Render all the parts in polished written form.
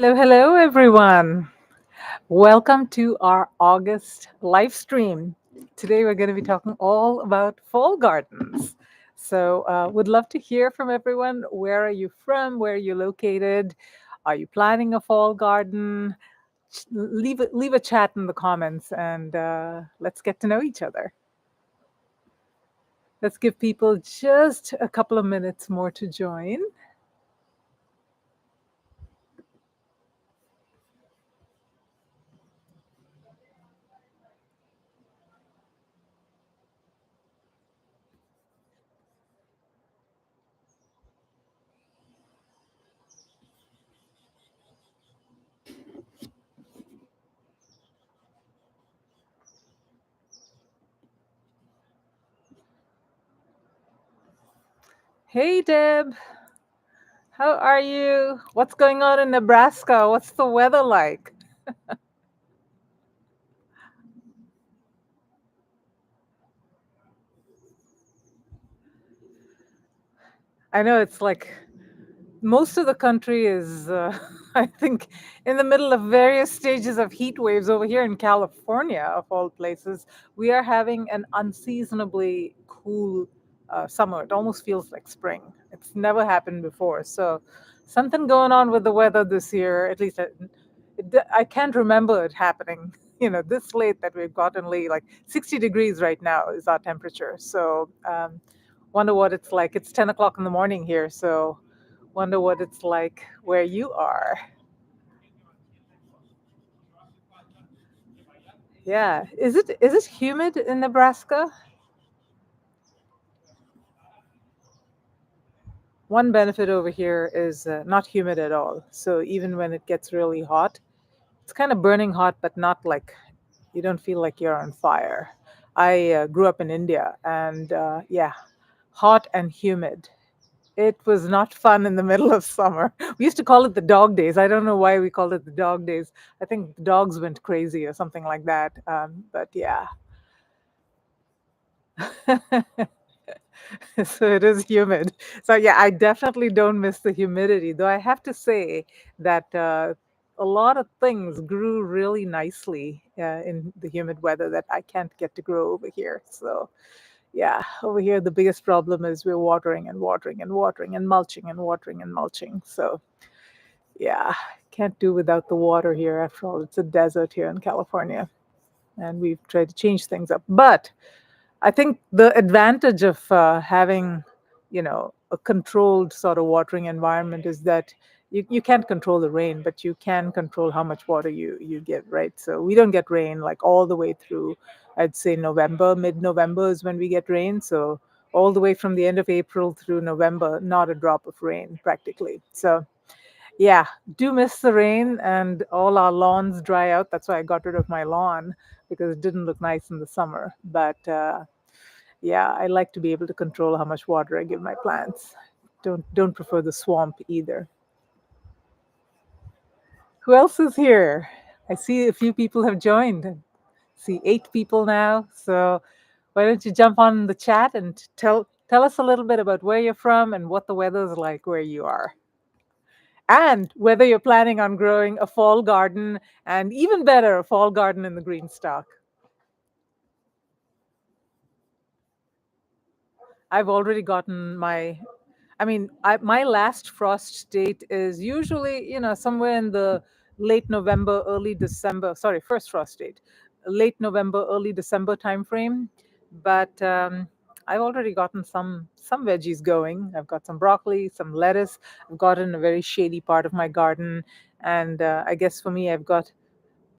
Hello, hello, everyone. Welcome to our August live stream. Today, we're going to be talking all about fall gardens. So, would love to hear from everyone. Where are you from? Where are you located? Are you planning a fall garden? Leave a chat in the comments, and let's get to know each other. Let's give people just a couple of minutes more to join. Hey, Deb. How are you? What's going on in Nebraska? What's the weather like? I know it's like most of the country is, I think, in the middle of various stages of heat waves. Over here in California, of all places, we are having an unseasonably cool summer. It almost feels like spring. It's never happened before. So, something going on with the weather this year, at least I can't remember it happening. This late that we've gotten like 60 degrees right now is our temperature. So, wonder what it's like. It's 10 o'clock in the morning here. So, wonder what it's like where you are. Yeah. Is it humid in Nebraska? One benefit over here is not humid at all. So even when it gets really hot, it's kind of burning hot, but not like you don't feel like you're on fire. I grew up in India, and yeah, hot and humid. It was not fun in the middle of summer. We used to call it the dog days. I don't know why we called it the dog days. I think the dogs went crazy or something like that. But yeah. So it is humid. So yeah, I definitely don't miss the humidity. Though I have to say that a lot of things grew really nicely in the humid weather that I can't get to grow over here. So yeah, over here the biggest problem is we're watering and watering and watering and mulching and watering and mulching. So yeah, can't do without the water here. After all, it's a desert here in California, and we've tried to change things up. But I think the advantage of having, a controlled sort of watering environment is that you can't control the rain, but you can control how much water you give, right? So we don't get rain like all the way through, I'd say November, mid-November is when we get rain. So all the way from the end of April through November, not a drop of rain practically. So yeah, do miss the rain and all our lawns dry out. That's why I got rid of my lawn because it didn't look nice in the summer. But yeah, I like to be able to control how much water I give my plants. Don't prefer the swamp either. Who else is here? I see a few people have joined. I see 8 people now. So why don't you jump on the chat and tell us a little bit about where you're from and what the weather's like where you are. And whether you're planning on growing a fall garden, and even better, a fall garden in the GreenStalk. I've already gotten my last frost date is usually, somewhere in the late November, early December. Sorry, first frost date, late November, early December timeframe. But I've already gotten some veggies going. I've got some broccoli, some lettuce. I've gotten a very shady part of my garden, and I guess for me, I've got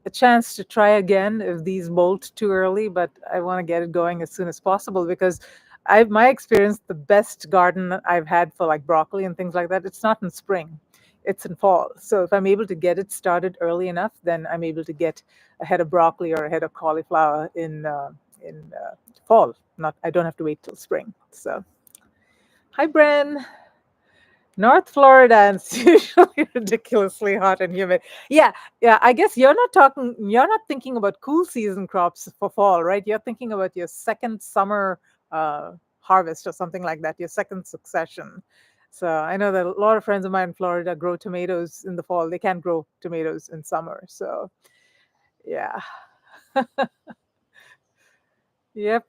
a chance to try again if these bolt too early, but I want to get it going as soon as possible because my experience, the best garden I've had for like broccoli and things like that, it's not in spring, it's in fall. So if I'm able to get it started early enough, then I'm able to get a head of broccoli or a head of cauliflower in fall. Not I don't have to wait till spring. So hi, Bren. North Florida, and it's usually ridiculously hot and humid. Yeah, yeah. I guess you're not thinking about cool season crops for fall, right? You're thinking about your second summer harvest or something like that, your second succession. So I know that a lot of friends of mine in Florida grow tomatoes in the fall. They can't grow tomatoes in summer. So yeah. Yep.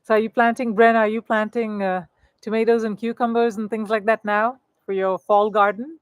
So are you planting, Bren, are you planting tomatoes and cucumbers and things like that now for your fall garden?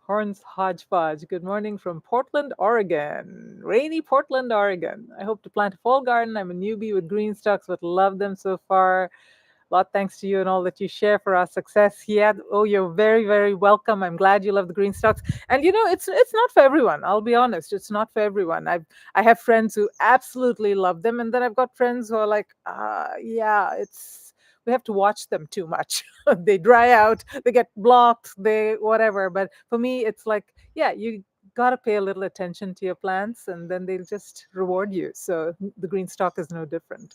Horns Hodgepodge. Good morning from Portland, Oregon. Rainy Portland, Oregon. I hope to plant a fall garden. I'm a newbie with GreenStalks, but love them so far. A lot thanks to you and all that you share for our success. Yeah. Oh, you're very, very welcome. I'm glad you love the GreenStalks. And it's not for everyone. I'll be honest. It's not for everyone. I have friends who absolutely love them, and then I've got friends who are like, yeah, it's we have to watch them too much. They dry out, they get blocked, they whatever. But for me, it's like, yeah, you gotta pay a little attention to your plants, and then they'll just reward you. So the GreenStalk is no different.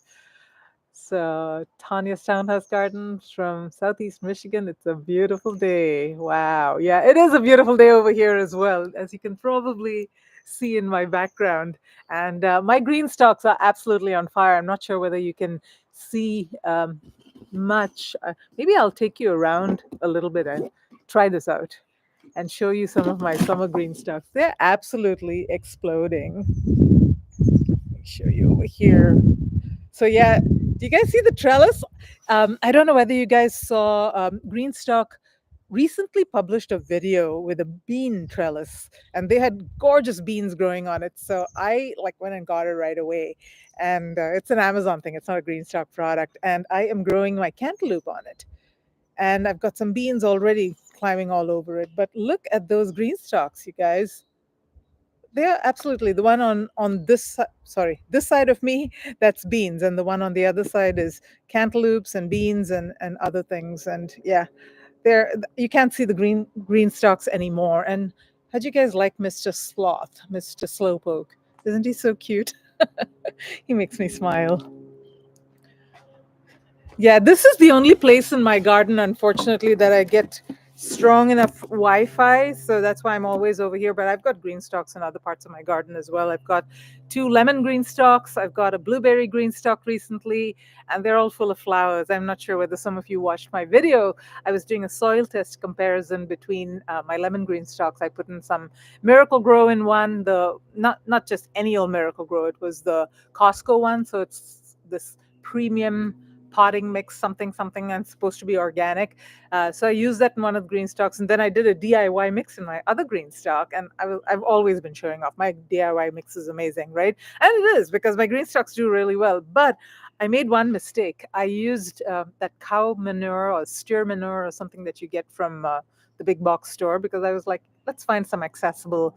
So Tanya's Townhouse Gardens from Southeast Michigan. It's a beautiful day. Wow. Yeah, it is a beautiful day over here as well, as you can probably see in my background. And my green stalks are absolutely on fire. I'm not sure whether you can see much. Maybe I'll take you around a little bit and try this out and show you some of my summer green stalks. They're absolutely exploding. Let me show you over here. So yeah, do you guys see the trellis? I don't know whether you guys saw GreenStalk recently published a video with a bean trellis, and they had gorgeous beans growing on it. So I like went and got it right away, and it's an Amazon thing. It's not a GreenStalk product, and I am growing my cantaloupe on it, and I've got some beans already climbing all over it. But look at those GreenStalks, you guys. They're absolutely the one on this side of me, that's beans, and the one on the other side is cantaloupes and beans and other things. And yeah, there you can't see the green stalks anymore. And how'd you guys like Mr. Sloth, Mr. Slowpoke? Isn't he so cute? He makes me smile. Yeah, this is the only place in my garden, unfortunately, that I get strong enough Wi-Fi. So that's why I'm always over here. But I've got green stalks in other parts of my garden as well. I've got 2 lemon green stalks. I've got a blueberry green stalk recently, and they're all full of flowers. I'm not sure whether some of you watched my video. I was doing a soil test comparison between my lemon green stalks. I put in some Miracle Grow in one, the not just any old Miracle Grow. It was the Costco one. So it's this premium potting mix, something and supposed to be organic. So I used that in one of the green stalks, and then I did a DIY mix in my other green stalk. And I've always been showing off my DIY mix is amazing, right? And it is, because my green stalks do really well. But I made one mistake. I used that cow manure or steer manure or something that you get from the big box store, because I was like, let's find some accessible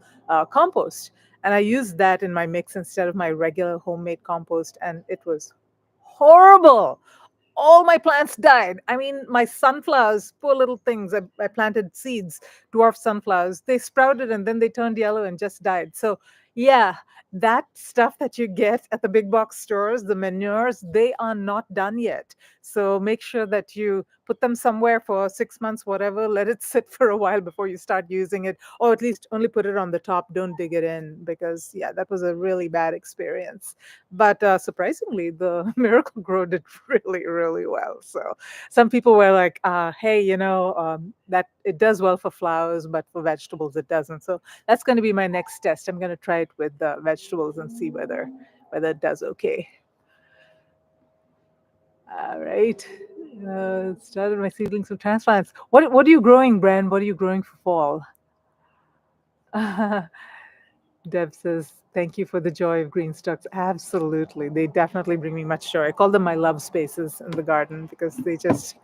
compost. And I used that in my mix instead of my regular homemade compost, and it was horrible. All my plants died. I mean, my sunflowers, poor little things. I planted seeds, dwarf sunflowers. They sprouted and then they turned yellow and just died. So, yeah, that stuff that you get at the big box stores, the manures, they are not done yet. So make sure that you put them somewhere for 6 months, whatever. Let it sit for a while before you start using it, or at least only put it on the top. Don't dig it in, because, yeah, that was a really bad experience. But surprisingly, the Miracle Grow did really, really well. So some people were like, hey, that it does well for flowers, but for vegetables, it doesn't. So that's going to be my next test. I'm going to try it with vegetables and see whether it does okay. All right. Started my seedlings of transplants. What are you growing, Bren? What are you growing for fall? Deb says, thank you for the joy of green stalks. Absolutely. They definitely bring me much joy. I call them my love spaces in the garden, because they just,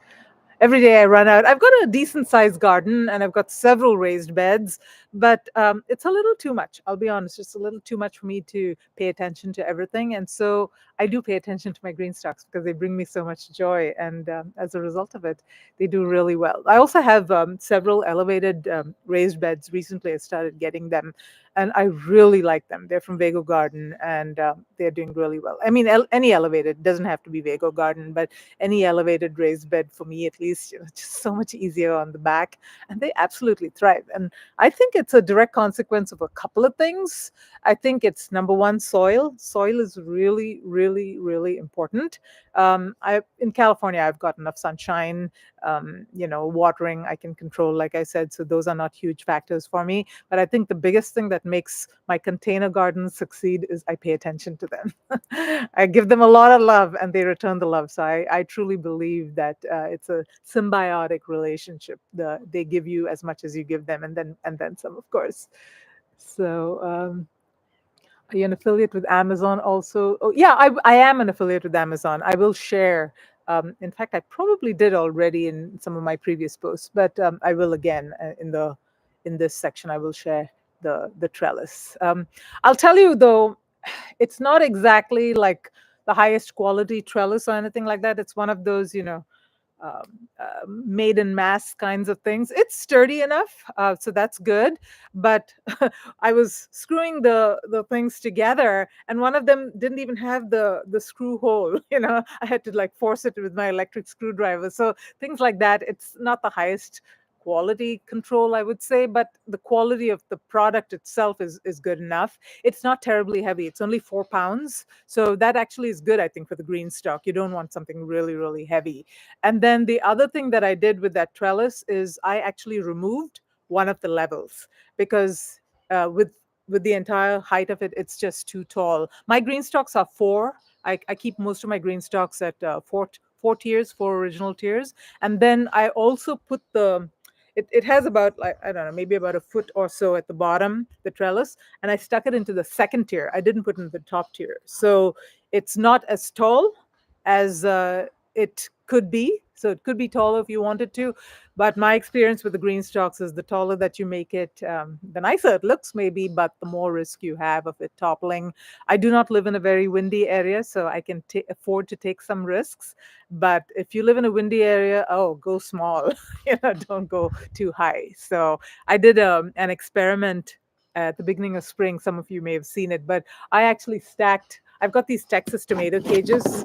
every day I run out. I've got a decent sized garden and I've got several raised beds, but it's a little too much. I'll be honest, just a little too much for me to pay attention to everything. And so I do pay attention to my green stalks, because they bring me so much joy. And as a result of it, they do really well. I also have several elevated raised beds. Recently, I started getting them, and I really like them. They're from Vago Garden, and they're doing really well. I mean, any elevated, doesn't have to be Vago Garden, but any elevated raised bed for me, at least, just so much easier on the back, and they absolutely thrive. And I think it's a direct consequence of a couple of things. I think it's number one, soil. Soil is really, really, really important. In California, I've got enough sunshine. Watering I can control, like I said, so those are not huge factors for me. But I think the biggest thing that makes my container gardens succeed is I pay attention to them. I give them a lot of love, and they return the love. So I truly believe that it's a symbiotic relationship. They give you as much as you give them, and then some, of course. So. Are you an affiliate with Amazon also? Oh, yeah, I am an affiliate with Amazon. I will share. In fact, I probably did already in some of my previous posts, but I will again in this section. I will share the trellis. I'll tell you though, it's not exactly like the highest quality trellis or anything like that. It's one of those, made in mass kinds of things. It's sturdy enough, so that's good. But I was screwing the things together, and one of them didn't even have the screw hole. I had to like force it with my electric screwdriver. So things like that. It's not the highest quality control, I would say, but the quality of the product itself is good enough. It's not terribly heavy. It's only 4 pounds. So that actually is good, I think, for the GreenStalk. You don't want something really, really heavy. And then the other thing that I did with that trellis is I actually removed one of the levels because with the entire height of it, it's just too tall. My GreenStalks are four. I keep most of my GreenStalks at four tiers, four original tiers. And then I also put it has about, like, I don't know, maybe about a foot or so at the bottom, the trellis, and I stuck it into the second tier. I didn't put it in the top tier. So it's not as tall as it could be. So it could be taller if you wanted to. But my experience with the GreenStalks is the taller that you make it, the nicer it looks, maybe, but the more risk you have of it toppling. I do not live in a very windy area, so I can afford to take some risks. But if you live in a windy area, oh, go small. Don't go too high. So I did an experiment at the beginning of spring. Some of you may have seen it, but I actually I've got these Texas tomato cages.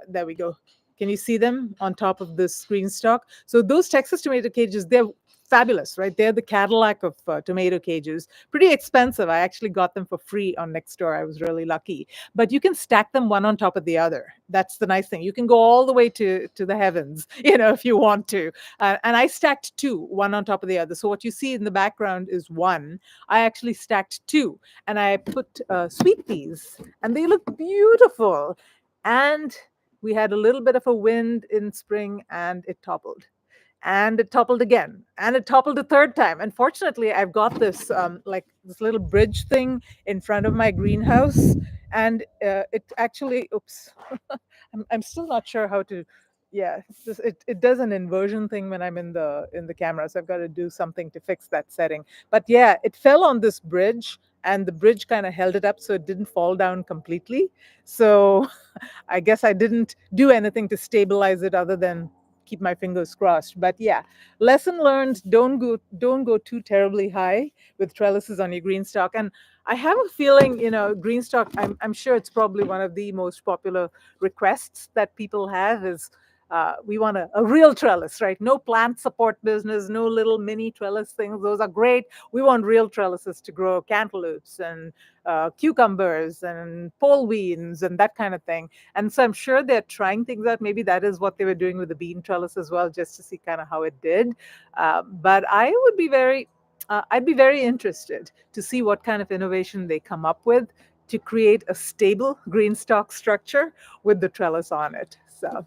There we go. Can you see them on top of this GreenStalk? So those Texas tomato cages, they're fabulous, right? They're the Cadillac of tomato cages. Pretty expensive. I actually got them for free on Nextdoor. I was really lucky. But you can stack them one on top of the other. That's the nice thing. You can go all the way to the heavens, if you want to. And I stacked two, one on top of the other. So what you see in the background is one. I actually stacked two, and I put sweet peas, and they look beautiful. And we had a little bit of a wind in spring, and it toppled. And it toppled again, and it toppled a third time. And fortunately, I've got this like this little bridge thing in front of my greenhouse, and it actually, oops, I'm still not sure how to. Yeah, it does an inversion thing when I'm in the camera, so I've got to do something to fix that setting. But yeah, it fell on this bridge, and the bridge kind of held it up so it didn't fall down completely. So I guess I didn't do anything to stabilize it other than keep my fingers crossed. But yeah, lesson learned, don't go too terribly high with trellises on your GreenStalk. And I have a feeling, GreenStalk, I'm sure it's probably one of the most popular requests that people have is we want a real trellis, right? No plant support business, no little mini trellis things. Those are great. We want real trellises to grow cantaloupes and cucumbers and pole beans and that kind of thing. And so I'm sure they're trying things out. Maybe that is what they were doing with the bean trellis as well, just to see kind of how it did. But I'd be very interested to see what kind of innovation they come up with to create a stable GreenStalk structure with the trellis on it. So,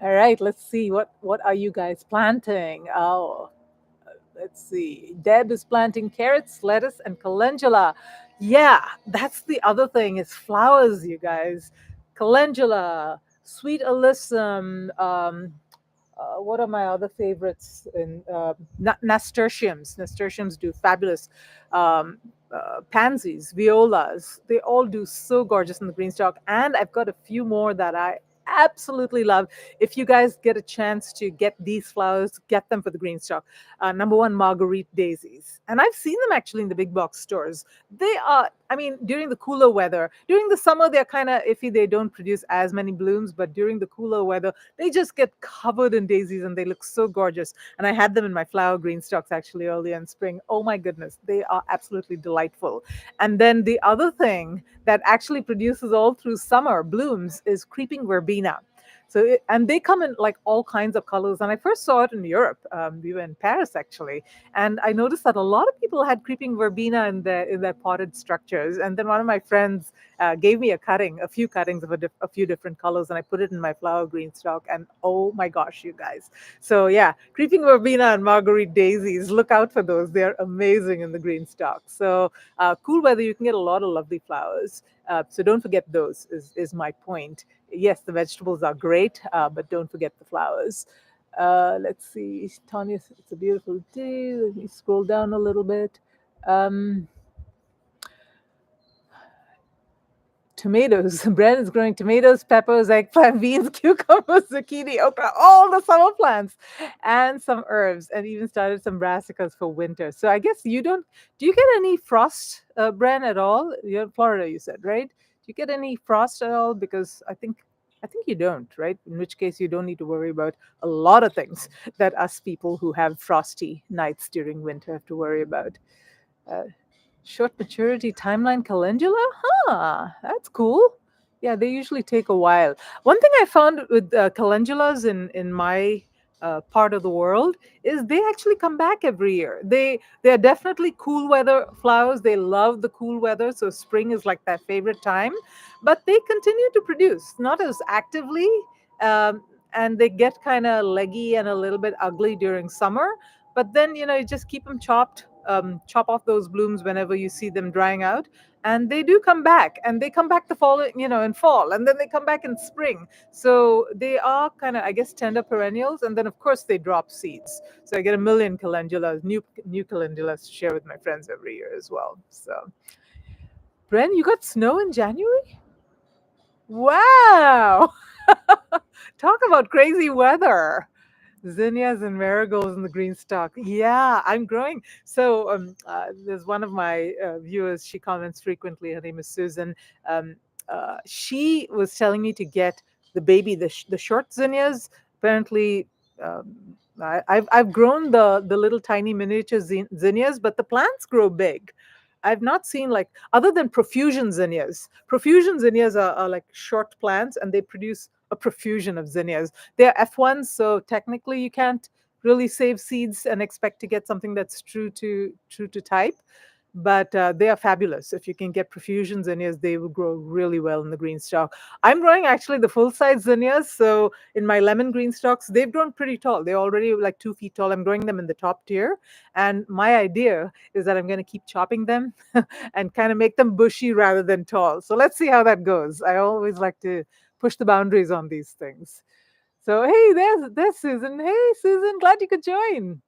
all right, let's see what are you guys planting? Oh, let's see. Deb is planting carrots, lettuce, and calendula. Yeah, that's the other thing is flowers, you guys. Calendula, sweet alyssum. What are my other favorites? Nasturtiums. Nasturtiums do fabulous. Pansies, violas. They all do so gorgeous in the GreenStalk. And I've got a few more that I absolutely love. If you guys get a chance to get these flowers, get them for the GreenStalk. Number one, Marguerite daisies. And I've seen them actually in the big box stores. They are, I mean, during the cooler weather, during the summer, they're kind of iffy. They don't produce as many blooms, but during the cooler weather, they just get covered in daisies and they look so gorgeous. And I had them in my flower GreenStalks actually earlier in spring. Oh my goodness, they are absolutely delightful. And then the other thing that actually produces all through summer blooms is creeping verbena. So and they come in like all kinds of colors. And I first saw it in Europe. We were in Paris actually, and I noticed that a lot of people had creeping verbena in their potted structures. And then one of my friends gave me a few cuttings of a few different colors, and I put it in my flower GreenStalk. And oh my gosh, you guys! So yeah, creeping verbena and Marguerite daisies. Look out for those; they're amazing in the GreenStalk. So cool weather, you can get a lot of lovely flowers. So don't forget those. Is my point. Yes, the vegetables are great, but don't forget the flowers. Let's see, Tanya, it's a beautiful day. Let me scroll down a little bit. Um, Tomatoes. Brand is growing tomatoes, peppers, eggplant, beans, cucumbers, zucchini, okra, all the summer plants, and some herbs, and even started some brassicas for winter. So I guess you don't. Do you get any frost, Brand, at all? You're in Florida, you said, right? Do you get any frost at all? Because I think you don't, right? In which case you don't need to worry about a lot of things that us people who have frosty nights during winter have to worry about. Uh, Short maturity timeline calendula? Huh, that's cool. Yeah, they usually take a while. One thing I found with calendulas in my part of the world is they actually come back every year. They're definitely cool weather flowers. They love the cool weather, so spring is like their favorite time. But they continue to produce, not as actively, um, and they get kind of leggy and a little bit ugly during summer. But then you just keep them chopped, chop off those blooms whenever you see them drying out, and they do come back, and they come back the following, in fall, and then they come back in spring. So they are kind of, I guess, tender perennials, and then of course they drop seeds. So I get a million calendulas, new calendulas to share with my friends every year as well. So, Bren, you got snow in January? Wow! Talk about crazy weather. Zinnias and marigolds in the GreenStalk. Yeah, I'm growing. So there's one of my viewers. She comments frequently. Her name is Susan. Um, she was telling me to get the baby, the short zinnias. Apparently, um, I've grown the little tiny miniature zinnias, but the plants grow big. I've not seen, like, other than profusion zinnias. Profusion zinnias are like short plants, and they produce a profusion of zinnias. They're F1s, so technically you can't really save seeds and expect to get something that's true to type. But they are fabulous. If you can get profusion zinnias, they will grow really well in the GreenStalk. I'm growing actually the full size zinnias. So in my lemon GreenStalks, they've grown pretty tall. They're already like 2 feet tall. I'm growing them in the top tier. And my idea is that I'm going to keep chopping them and kind of make them bushy rather than tall. So let's see how that goes. I always like to push the boundaries on these things. So hey, there's Susan. Hey Susan, glad you could join.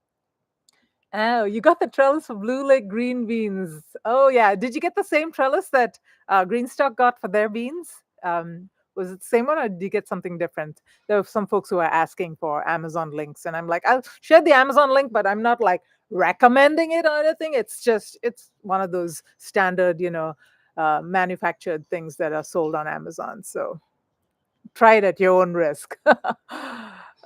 Oh, you got the trellis for Blue Lake green beans. Oh yeah, did you get the same trellis that GreenStalk got for their beans? Was it the same one, or did you get something different? There were some folks who are asking for Amazon links, and I'm like, I'll share the Amazon link, but I'm not like recommending it or anything. It's one of those standard, manufactured things that are sold on Amazon. So try it at your own risk.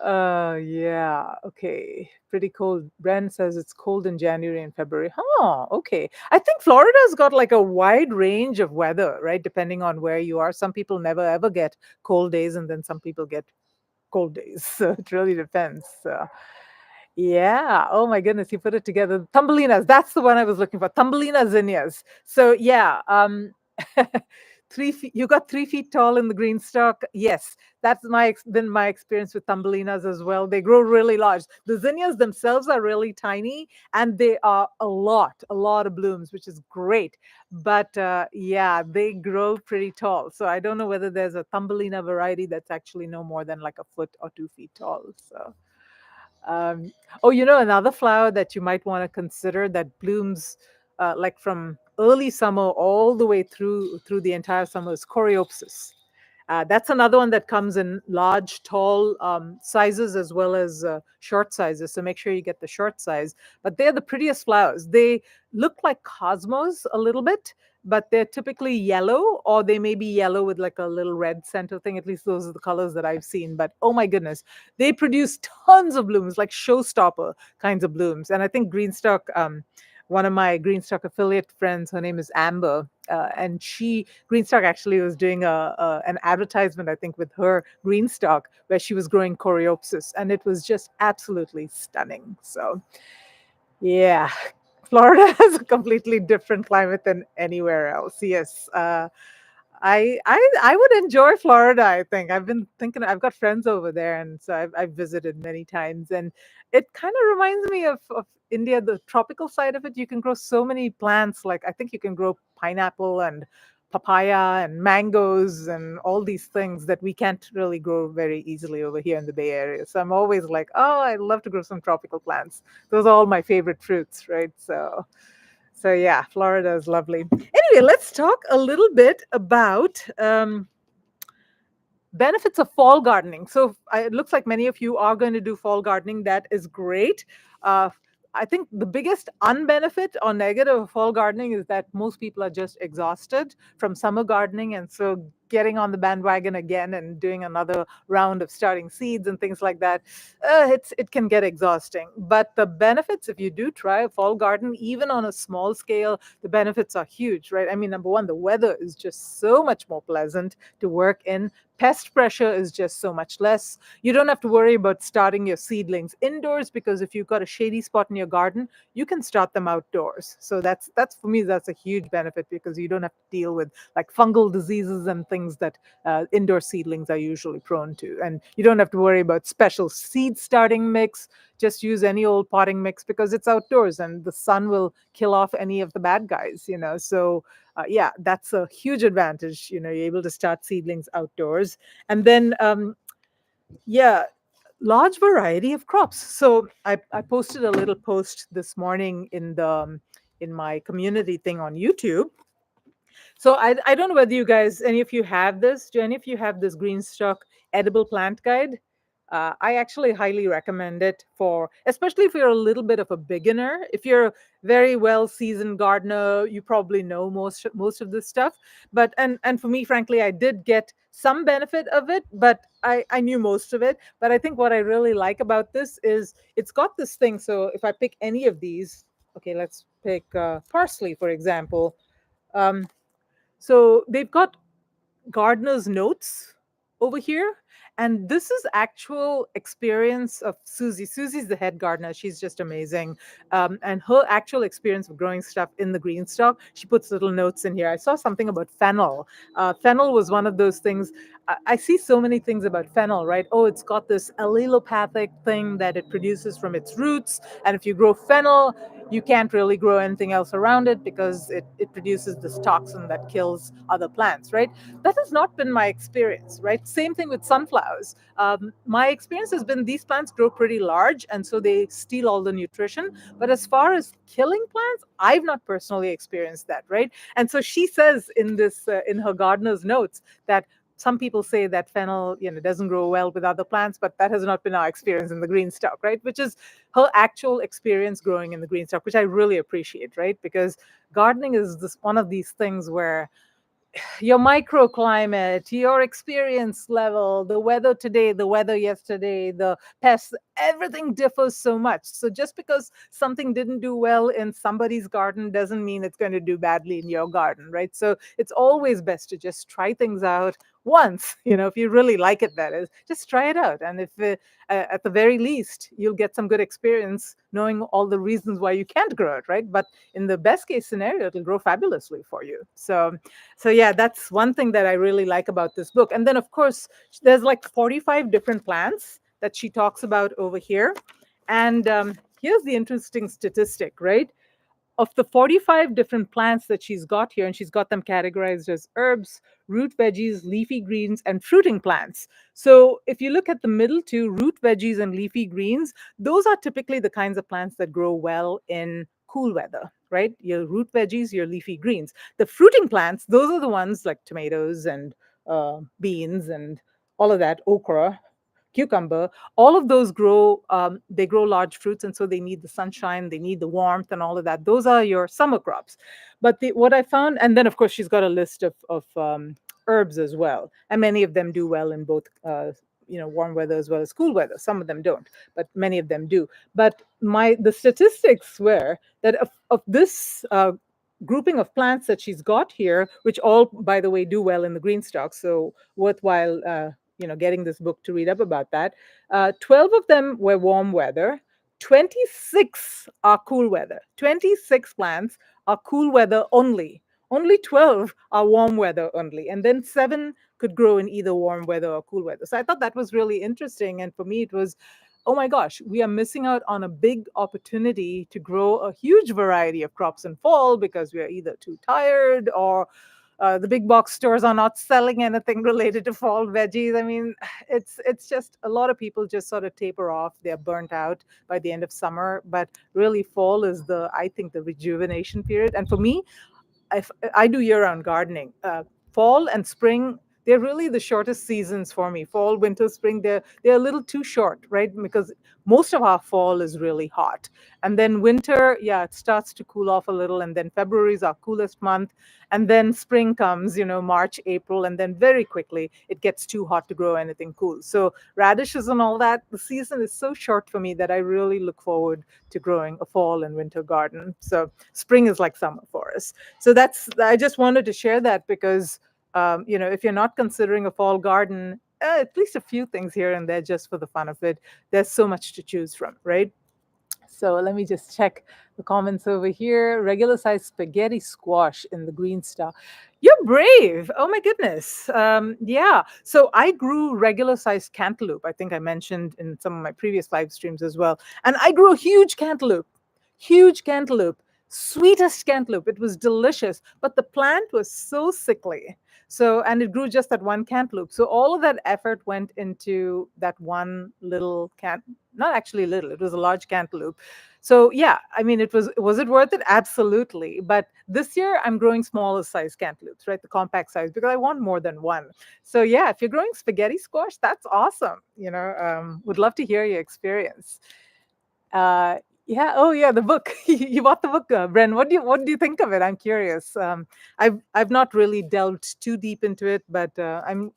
Yeah. Okay. Pretty cold. Brent says it's cold in January and February. Huh. Okay. I think Florida's got like a wide range of weather, right? Depending on where you are. Some people never ever get cold days, and then some people get cold days. So it really depends. Yeah. Oh my goodness, you put it together. Thumbelinas. That's the one I was looking for. Thumbelina zinnias. So yeah. 3 feet. You got 3 feet tall in the GreenStalk. Yes, that's been my experience with Thumbelinas as well. They grow really large. The zinnias themselves are really tiny, and they are a lot of blooms, which is great. But yeah, they grow pretty tall. So I don't know whether there's a Thumbelina variety that's actually no more than like a foot or 2 feet tall. So. Um, oh, another flower that you might want to consider that blooms like from early summer all the way through the entire summer is Coreopsis. That's another one that comes in large, tall sizes as well as short sizes. So make sure you get the short size. But they're the prettiest flowers. They look like cosmos a little bit, but they're typically yellow, or they may be yellow with like a little red center thing. At least those are the colors that I've seen. But oh my goodness, they produce tons of blooms, like showstopper kinds of blooms. And I think GreenStalk, one of my GreenStalk affiliate friends, her name is Amber, and GreenStalk actually was doing an advertisement, I think, with her GreenStalk where she was growing coreopsis, and it was just absolutely stunning. So yeah, Florida has a completely different climate than anywhere else. Yes. I would enjoy Florida. I think I've been thinking. I've got friends over there, and so I've visited many times. And it kind of reminds me of India, the tropical side of it. You can grow so many plants. Like I think you can grow pineapple and papaya and mangoes and all these things that we can't really grow very easily over here in the Bay Area. So I'm always like, oh, I'd love to grow some tropical plants. Those are all my favorite fruits, right? So yeah, Florida is lovely. Anyway, let's talk a little bit about benefits of fall gardening. So it looks like many of you are going to do fall gardening. That is great. Uh, I think the biggest unbenefit or negative of fall gardening is that most people are just exhausted from summer gardening. And so getting on the bandwagon again and doing another round of starting seeds and things like that, it can get exhausting. But the benefits, if you do try a fall garden, even on a small scale, the benefits are huge, right? I mean, number one, the weather is just so much more pleasant to work in. Pest pressure is just so much less. You don't have to worry about starting your seedlings indoors, because if you've got a shady spot in your garden, you can start them outdoors. So that's for me, that's a huge benefit, because you don't have to deal with like fungal diseases and things that indoor seedlings are usually prone to. And you don't have to worry about special seed starting mix. Just use any old potting mix, because it's outdoors and the sun will kill off any of the bad guys, So yeah, that's a huge advantage. You're able to start seedlings outdoors. And then, yeah, large variety of crops. So I posted a little post this morning in my community thing on YouTube. So I don't know whether you guys, any of you have this. Do any of you have this GreenStalk edible plant guide? I actually highly recommend it for, especially if you're a little bit of a beginner. If you're a very well seasoned gardener, you probably know most of this stuff. But and for me, frankly, I did get some benefit of it, but I knew most of it. But I think what I really like about this is it's got this thing. So if I pick any of these, okay, let's pick parsley, for example. Um, so they've got gardener's notes over here. And this is actual experience of Susie. Susie's the head gardener. She's just amazing. And her actual experience of growing stuff in the GreenStalk, she puts little notes in here. I saw something about fennel. Fennel was one of those things. I see so many things about fennel, right? Oh, it's got this allelopathic thing that it produces from its roots. And if you grow fennel, you can't really grow anything else around it, because it produces this toxin that kills other plants, right? That has not been my experience, right? Same thing with sunflowers. My experience has been these plants grow pretty large, and so they steal all the nutrition. But as far as killing plants, I've not personally experienced that, right? And so she says in this in her gardener's notes that some people say that fennel, doesn't grow well with other plants, but that has not been our experience in the GreenStalk, right? Which is her actual experience growing in the GreenStalk, which I really appreciate, right? Because gardening is one of these things where your microclimate, your experience level, the weather today, the weather yesterday, the pests, everything differs so much. So just because something didn't do well in somebody's garden doesn't mean it's going to do badly in your garden, right? So it's always best to just try things out once, if you really like it, that is, just try it out. And if at the very least, you'll get some good experience knowing all the reasons why you can't grow it, right? But in the best case scenario, it'll grow fabulously for you. So yeah, that's one thing that I really like about this book. And then of course, there's like 45 different plants that she talks about over here. And here's the interesting statistic, right? Of the 45 different plants that she's got here, and she's got them categorized as herbs, root veggies, leafy greens, and fruiting plants. So if you look at the middle two, root veggies and leafy greens, those are typically the kinds of plants that grow well in cool weather, right? Your root veggies, your leafy greens. The fruiting plants, those are the ones like tomatoes and beans and all of that, okra, cucumber, all of those grow, they grow large fruits, and so they need the sunshine, they need the warmth and all of that. Those are your summer crops. But what I found, and then of course she's got a list of herbs as well, and many of them do well in both warm weather as well as cool weather. Some of them don't, but many of them do. But the statistics were that of this grouping of plants that she's got here, which all, by the way, do well in the GreenStalk, so worthwhile getting this book to read up about that. 12 of them were warm weather, 26 are cool weather. 26 plants are cool weather only. Only 12 are warm weather only, and then 7 could grow in either warm weather or cool weather. So I thought that was really interesting, and for me it was, oh my gosh, we are missing out on a big opportunity to grow a huge variety of crops in fall because we are either too tired or the big box stores are not selling anything related to fall veggies. I mean, it's just a lot of people just sort of taper off. They're burnt out by the end of summer, but really fall is I think the rejuvenation period. And for me, I do year-round gardening. Fall and spring, they're really the shortest seasons for me. Fall, winter, spring, they're a little too short, right? Because most of our fall is really hot. And then winter, yeah, it starts to cool off a little. And then February is our coolest month. And then spring comes, March, April, and then very quickly it gets too hot to grow anything cool. So radishes and all that, the season is so short for me that I really look forward to growing a fall and winter garden. So spring is like summer for us. So I just wanted to share that because, if you're not considering a fall garden, at least a few things here and there just for the fun of it, there's so much to choose from, right? So let me just check the comments over here. Regular size spaghetti squash in the GreenStalk. You're brave. Oh my goodness. Yeah. So I grew regular size cantaloupe. I think I mentioned in some of my previous live streams as well. And I grew a huge cantaloupe, sweetest cantaloupe. It was delicious, but the plant was so sickly. So, and it grew just that one cantaloupe. So all of that effort went into that one little not actually little, it was a large cantaloupe. So yeah, I mean, was it worth it? Absolutely. But this year I'm growing smaller size cantaloupes, right? The compact size, because I want more than one. So yeah, if you're growing spaghetti squash, that's awesome. Would love to hear your experience. Yeah. Oh, yeah. The book. You bought the book, Bren. What do you think of it? I'm curious. I've not really delved too deep into it, but the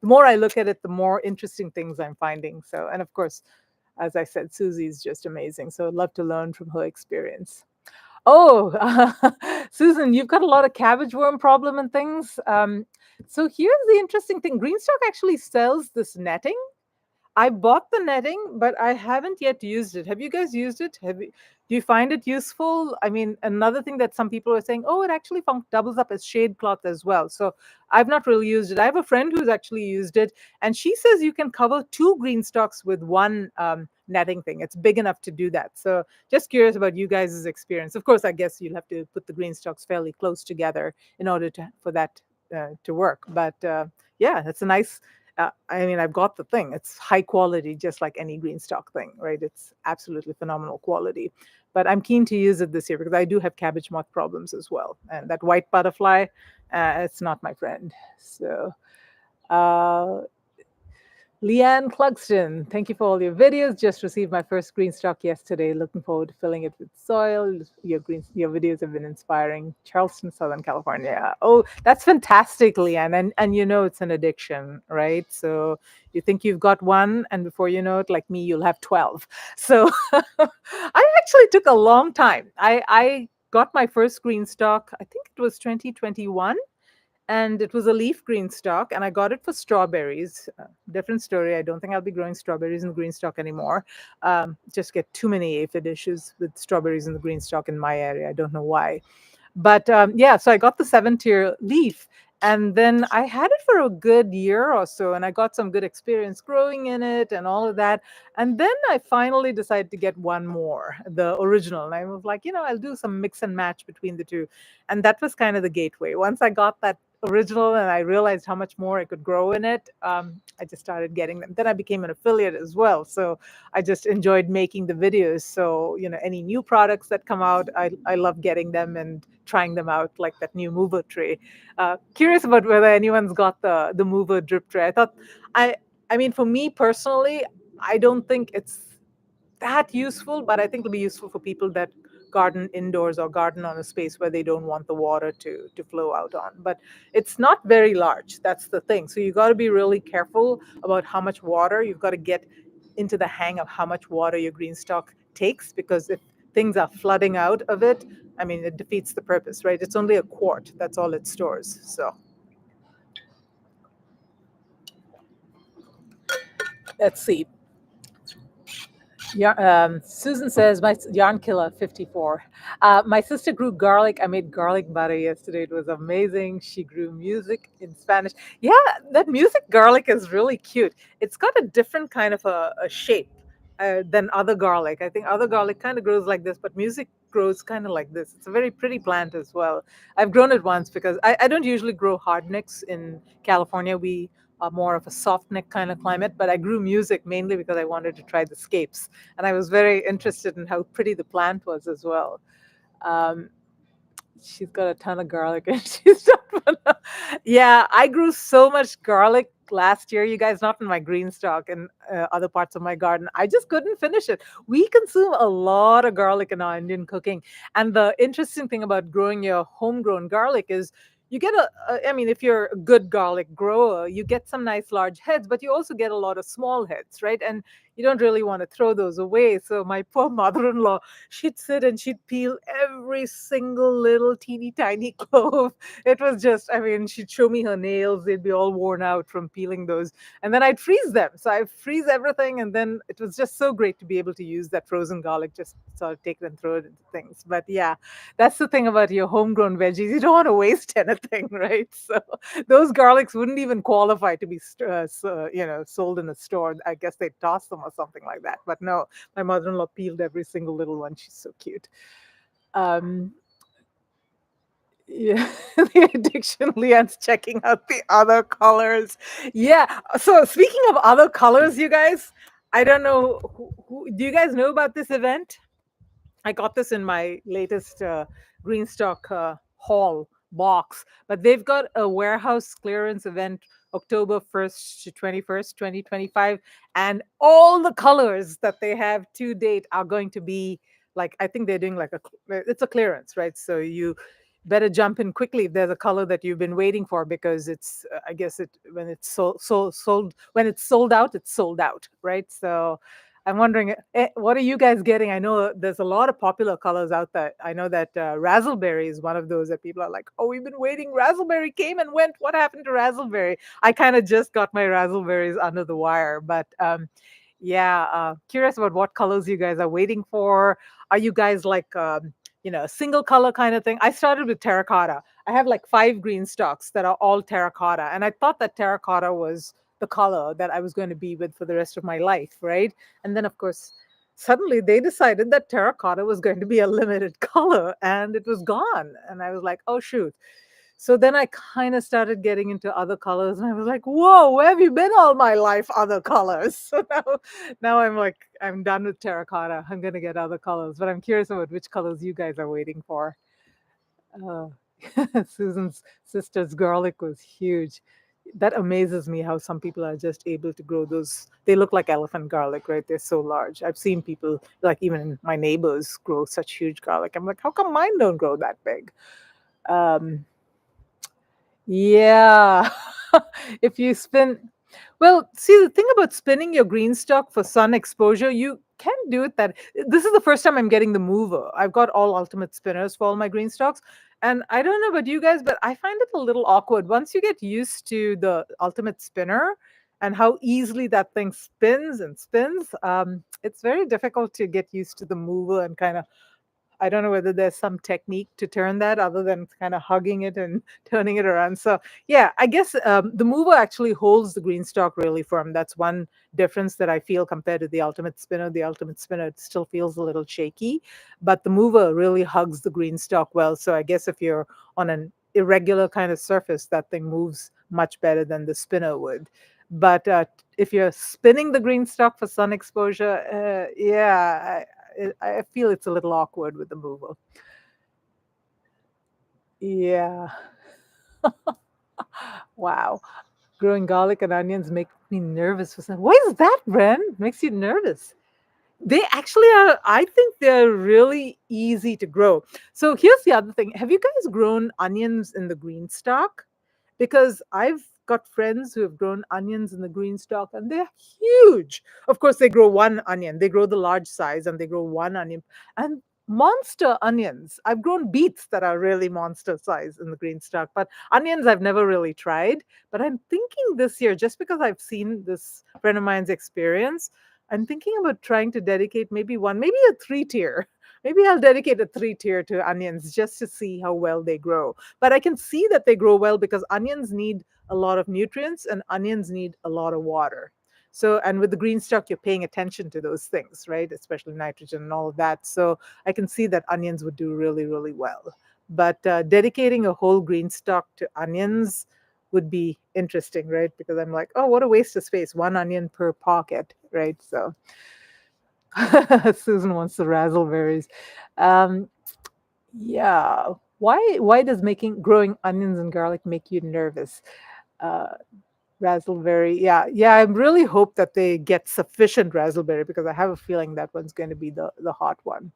more I look at it, the more interesting things I'm finding. So, and of course, as I said, Susie's just amazing. So I'd love to learn from her experience. Oh, Susan, you've got a lot of cabbage worm problem and things. So here's the interesting thing. GreenStalk actually sells this netting. I bought the netting, but I haven't yet used it. Have you guys used it? Do you find it useful? I mean, another thing that some people are saying, oh, it actually doubles up as shade cloth as well. So I've not really used it. I have a friend who's actually used it, and she says you can cover 2 GreenStalks with one netting thing. It's big enough to do that. So just curious about you guys' experience. Of course, I guess you'll have to put the GreenStalks fairly close together in order for that to work. But yeah, that's a nice. I mean, I've got the thing. It's high quality, just like any GreenStalk thing, right? It's absolutely phenomenal quality. But I'm keen to use it this year because I do have cabbage moth problems as well. And that white butterfly, it's not my friend. So, Leanne Clugston, thank you for all your videos. Just received my first GreenStalk yesterday. Looking forward to filling it with soil. Your videos have been inspiring. Charleston, Southern California. Oh, that's fantastic, Leanne. And it's an addiction, right? So you think you've got one, and before you know it, like me, you'll have 12. So I actually took a long time. I got my first GreenStalk, I think it was 2021. And it was a leaf GreenStalk, and I got it for strawberries. Different story. I don't think I'll be growing strawberries in the GreenStalk anymore. Just get too many aphid issues with strawberries in the GreenStalk in my area. I don't know why. But yeah, so I got the 7-tier leaf, and then I had it for a good year or so, and I got some good experience growing in it and all of that. And then I finally decided to get one more, the original. And I was like, I'll do some mix and match between the two. And that was kind of the gateway. Once I got that original and I realized how much more I could grow in it, I just started getting them. Then I became an affiliate as well. So I just enjoyed making the videos. So, any new products that come out, I love getting them and trying them out, like that new mover tray. Curious about whether anyone's got the mover drip tray. I, I mean, for me personally, I don't think it's that useful, but I think it'll be useful for people that garden indoors or garden on a space where they don't want the water to flow out on. But it's not very large. That's the thing. So you got to be really careful about how much water. You've got to get into the hang of how much water your green stock takes, because if things are flooding out of it, I mean, it defeats the purpose, right? It's only a quart. That's all it stores. So let's see. Yeah, Susan says, my yarn killer 54. My sister grew garlic. I made garlic butter yesterday. It was amazing. She grew music in Spanish. Yeah, that music garlic is really cute. It's got a different kind of a shape than other garlic. I think other garlic kind of grows like this, but music grows kind of like this. It's a very pretty plant as well. I've grown it once because I don't usually grow hardnicks in California. We are more of a soft neck kind of climate, but I grew music mainly because I wanted to try the scapes, and I was very interested in how pretty the plant was as well. Um, she's got a ton of garlic and she's not yeah, I grew so much garlic last year, you guys, not in my green stock and other parts of my garden. I just couldn't finish it. We consume a lot of garlic in our Indian cooking. And the interesting thing about growing your homegrown garlic is you get I mean, if you're a good garlic grower, you get some nice large heads, but you also get a lot of small heads, right? And you don't really want to throw those away. So my poor mother-in-law, she'd sit and she'd peel every single little teeny tiny clove. It was just, I mean, she'd show me her nails. They'd be all worn out from peeling those. And then I'd freeze them. So I freeze everything. And then it was just so great to be able to use that frozen garlic, just sort of take it and throw it into things. But yeah, that's the thing about your homegrown veggies. You don't want to waste anything, right? So those garlics wouldn't even qualify to be, sold in a store. I guess they toss them or something like that. But no, my mother-in-law peeled every single little one. She's so cute. Um, yeah, the addiction. Leon's checking out the other colors. Yeah. So speaking of other colors, you guys, I don't know. Do you guys know about this event? I got this in my latest GreenStalk haul box, but they've got a warehouse clearance event October 1st to 21st, 2025. And all the colors that they have to date are going to be like, I think they're doing like it's a clearance, right? So you better jump in quickly if there's a color that you've been waiting for, because it's, I guess it, when it's sold, when it's sold out, it's sold out, right? So I'm wondering, what are you guys getting? I know there's a lot of popular colors out there. I know that Razzleberry is one of those that people are like, oh, we've been waiting. Razzleberry came and went. What happened to Razzleberry? I kind of just got my Razzleberries under the wire. But yeah, curious about what colors you guys are waiting for. Are you guys like, a single color kind of thing? I started with terracotta. I have like 5 green stalks that are all terracotta. And I thought that terracotta was the color that I was going to be with for the rest of my life, right? And then, of course, suddenly they decided that terracotta was going to be a limited color and it was gone. And I was like, oh, shoot. So then I kind of started getting into other colors and I was like, whoa, where have you been all my life, other colors? So now I'm like, I'm done with terracotta. I'm going to get other colors, but I'm curious about which colors you guys are waiting for. Uh, Susan's sister's garlic was huge. That amazes me how some people are just able to grow those. They look like elephant garlic, right? They're so large. I've seen people, like even my neighbors, grow such huge garlic. I'm like, how come mine don't grow that big? Um, yeah. If you spin, well, see, the thing about spinning your green stock for sun exposure, you can do it that this is the first time I'm getting the mover. I've got all ultimate spinners for all my green stocks. And I don't know about you guys, but I find it a little awkward once you get used to the ultimate spinner and how easily that thing spins and spins. It's very difficult to get used to the mover and kind of, I don't know whether there's some technique to turn that other than kind of hugging it and turning it around. So yeah, I guess the mover actually holds the green stalk really firm. That's one difference that I feel compared to the ultimate spinner. The ultimate spinner, it still feels a little shaky, but the mover really hugs the green stalk well. So I guess if you're on an irregular kind of surface, that thing moves much better than the spinner would. But if you're spinning the green stalk for sun exposure, yeah, I feel it's a little awkward with the mover. Yeah. Wow. Growing garlic and onions make me nervous for some. Why is that, Bren? Makes you nervous? They actually are, I think they're really easy to grow. So here's the other thing. Have you guys grown onions in the green stalk? Because I've got friends who have grown onions in the green stalk and they're huge. Of course, they grow one onion, they grow the large size and they grow one onion. And monster onions. I've grown beets that are really monster size in the green stalk, but onions I've never really tried. But I'm thinking this year, just because I've seen this friend of mine's experience, I'm thinking about trying to dedicate maybe one, maybe a three tier. Maybe I'll dedicate a three tier to onions just to see how well they grow. But I can see that they grow well because onions need a lot of nutrients and onions need a lot of water. So, and with the green stock, you're paying attention to those things, right? Especially nitrogen and all of that. So, I can see that onions would do really, really well. But dedicating a whole green stock to onions would be interesting, right? Because I'm like, oh, what a waste of space. One onion per pocket, right? So, Susan wants the razzleberries. Um, yeah. Why does making growing onions and garlic make you nervous? Uh, Razzleberry. Yeah. I really hope that they get sufficient razzleberry because I have a feeling that one's going to be the hot one.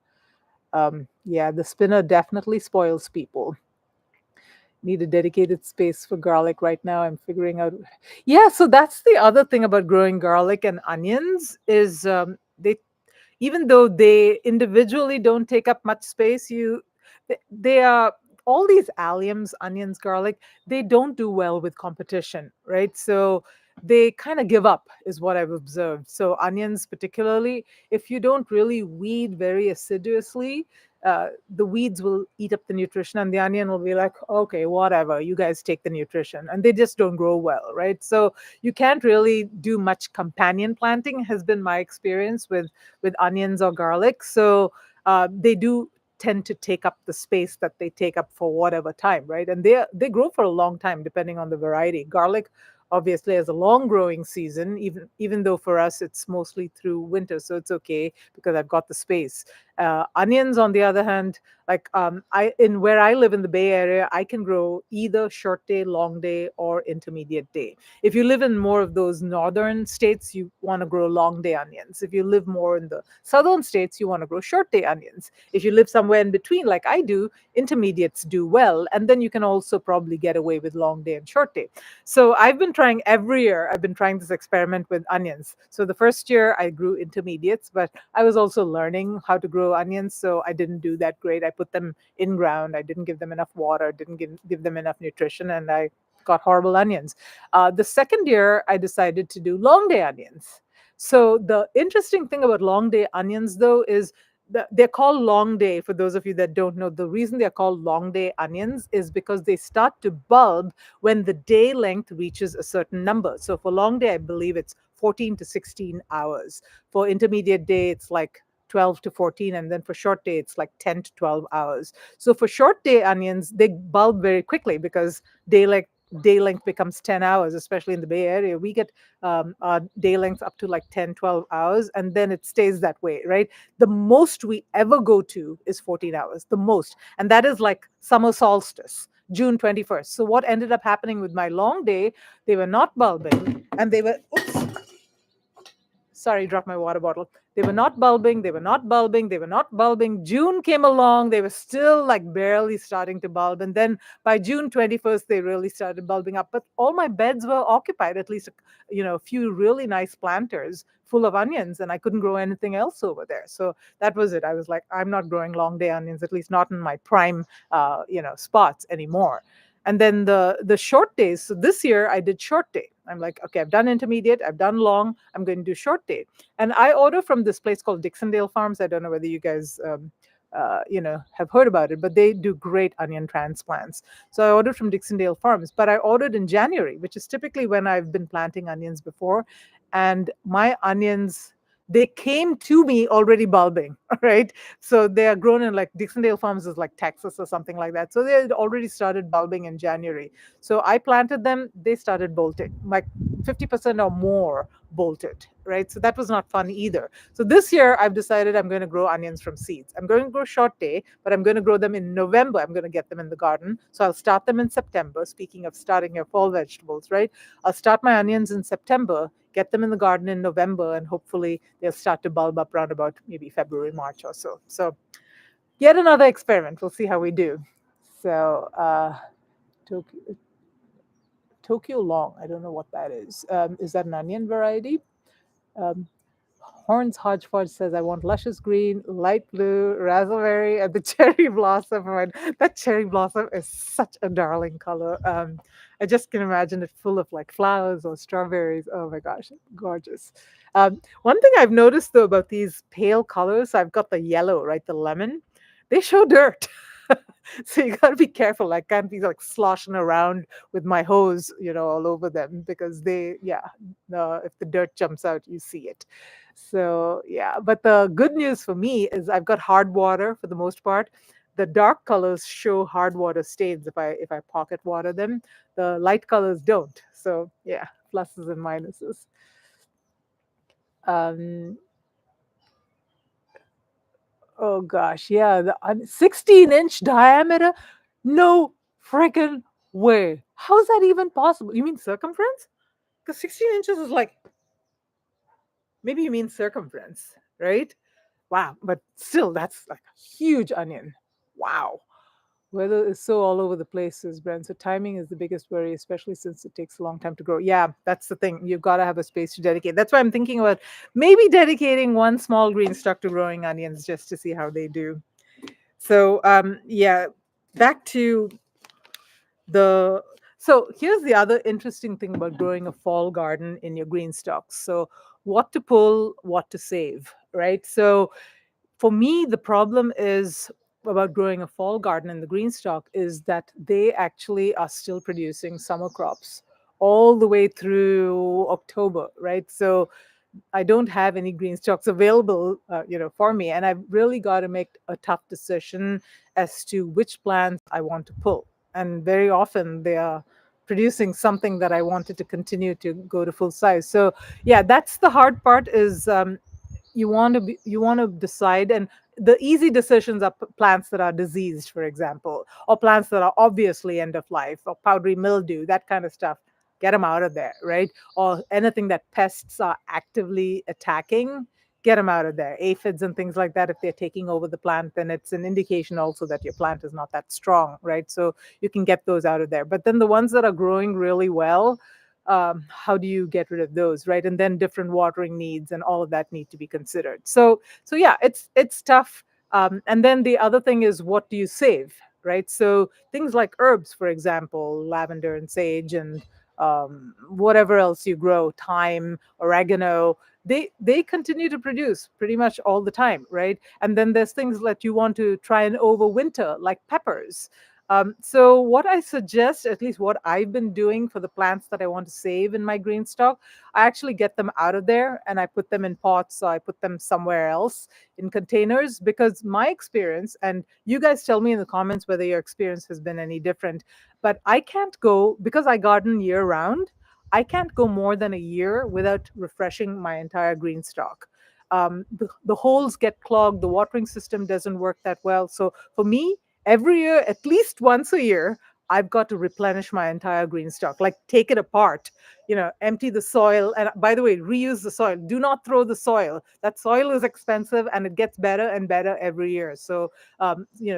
Yeah, the spinner definitely spoils people. Need a dedicated space for garlic right now. I'm figuring out. Yeah, so that's the other thing about growing garlic and onions is they, even though they individually don't take up much space, they are, all these alliums, onions, garlic, they don't do well with competition, right? So they kind of give up is what I've observed. So onions particularly, if you don't really weed very assiduously, the weeds will eat up the nutrition and the onion will be like, okay, whatever, you guys take the nutrition, and they just don't grow well, right? So you can't really do much companion planting, has been my experience with onions or garlic. So they do tend to take up the space that they take up for whatever time, right? And they grow for a long time depending on the variety. Garlic obviously has a long growing season, even though for us it's mostly through winter, so it's okay because I've got the space. Onions, on the other hand, like I in where I live in the Bay Area, I can grow either short day, long day, or intermediate day. If you live in more of those northern states, you want to grow long day onions. If you live more in the southern states, you want to grow short day onions. If you live somewhere in between, like I do, intermediates do well. And then you can also probably get away with long day and short day. So I've been trying every year, I've been trying this experiment with onions. So the first year I grew intermediates, but I was also learning how to grow onions. So I didn't do that great. I put them in ground. I didn't give them enough water, didn't give them enough nutrition, and I got horrible onions. The second year, I decided to do long day onions. So the interesting thing about long day onions, though, is they're called long day. For those of you that don't know, the reason they're called long day onions is because they start to bulb when the day length reaches a certain number. So for long day, I believe it's 14 to 16 hours. For intermediate day, it's like 12 to 14, and then for short day it's like 10 to 12 hours. So for short day onions, they bulb very quickly because day length becomes 10 hours, especially in the Bay Area. We get our day length up to like 10, 12 hours, and then it stays that way, right? The most we ever go to is 14 hours, the most. And that is like summer solstice, June 21st. So what ended up happening with my long day, they were not bulbing and they were, oops, sorry, dropped my water bottle. They were not bulbing, they were not bulbing, they were not bulbing. June came along, they were still like barely starting to bulb. And then by June 21st, they really started bulbing up. But all my beds were occupied, at least, a few really nice planters full of onions, and I couldn't grow anything else over there. So that was it. I was like, I'm not growing long day onions, at least not in my prime, spots anymore. And then the short days. So this year I did short day. I'm like, okay, I've done intermediate, I've done long, I'm going to do short day. And I order from this place called Dixondale Farms. I don't know whether you guys have heard about it, but they do great onion transplants. So I ordered from Dixondale Farms, but I ordered in January, which is typically when I've been planting onions before. And my onions they came to me already bulbing, right? So they are grown in like Dixondale Farms is like Texas or something like that. So they had already started bulbing in January. So I planted them, they started bolting, like 50% or more bolted, right? So that was not fun either. So this year I've decided I'm going to grow onions from seeds. I'm going to grow short day, but I'm going to grow them in November. I'm going to get them in the garden. So I'll start them in September. Speaking of starting your fall vegetables, right? I'll start my onions in September, get them in the garden in November, and hopefully they'll start to bulb up around about maybe February, March or so. So yet another experiment. We'll see how we do. So Tokyo, Tokyo Long. I don't know what that is. Is that an onion variety? Um, Horns Hodgepodge says, I want luscious green, light blue, raspberry, and the cherry blossom. And that cherry blossom is such a darling color. I just can imagine it full of like flowers or strawberries. Oh my gosh, gorgeous. One thing I've noticed though about these pale colors, I've got the yellow, right? The lemon, they show dirt. So you got to be careful. I can't be like sloshing around with my hose, all over them because if the dirt jumps out, you see it. So yeah, but the good news for me is I've got hard water for the most part. The dark colors show hard water stains if I pocket water them. The light colors don't. So yeah, pluses and minuses. Um, oh gosh, yeah, the 16-inch diameter. No freaking way. How's that even possible? You mean circumference? Because 16 inches is like, maybe you mean circumference, right? Wow, but still, that's like a huge onion. Wow. Weather is so all over the place, says Brent. So timing is the biggest worry, especially since it takes a long time to grow. Yeah, that's the thing. You've got to have a space to dedicate. That's why I'm thinking about maybe dedicating one small green stock to growing onions just to see how they do. So yeah, back to the so here's the other interesting thing about growing a fall garden in your green stocks. So what to pull, what to save, right? So for me, the problem is about growing a fall garden in the green stock is that they actually are still producing summer crops all the way through October, right? So I don't have any green stocks available, for me, and I've really got to make a tough decision as to which plants I want to pull. And very often they are producing something that I wanted to continue to go to full size. So yeah, that's the hard part. Is you want to decide, and the easy decisions are plants that are diseased, for example, or plants that are obviously end of life, or powdery mildew, that kind of stuff. Get them out of there, right? Or anything that pests are actively attacking, get them out of there. Aphids and things like that, if they're taking over the plant, then it's an indication also that your plant is not that strong, right? So you can get those out of there. But then the ones that are growing really well, how do you get rid of those, right? And then different watering needs and all of that need to be considered. So yeah, it's tough. And then the other thing is, what do you save, right? So things like herbs, for example, lavender and sage, and whatever else you grow, thyme, oregano, they continue to produce pretty much all the time, right? And then there's things that you want to try and overwinter, like peppers. So what I suggest, at least what I've been doing for the plants that I want to save in my green stock, I actually get them out of there and I put them in pots, or I put them somewhere else in containers, because my experience, and you guys tell me in the comments whether your experience has been any different, but I can't go, because I garden year round, I can't go more than a year without refreshing my entire green stock. The holes get clogged, the watering system doesn't work that well. So for me, every year, at least once a year, I've got to replenish my entire green stock, like take it apart, empty the soil. And by the way, reuse the soil. Do not throw the soil. That soil is expensive and it gets better and better every year. So,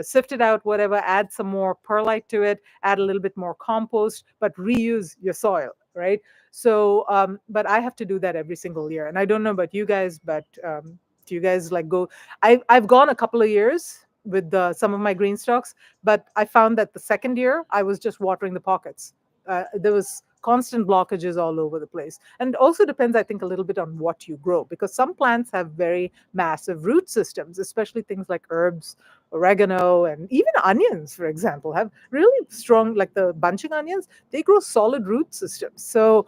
sift it out, whatever, add some more perlite to it, add a little bit more compost, but reuse your soil, right? So, but I have to do that every single year. And I don't know about you guys, but do you guys like go? I've gone a couple of years with some of my green stocks, but I found that the second year I was just watering the pockets. There was constant blockages all over the place. And it also depends, I think, a little bit on what you grow, because some plants have very massive root systems, especially things like herbs, oregano, and even onions, for example, have really strong, like the bunching onions, they grow solid root systems. So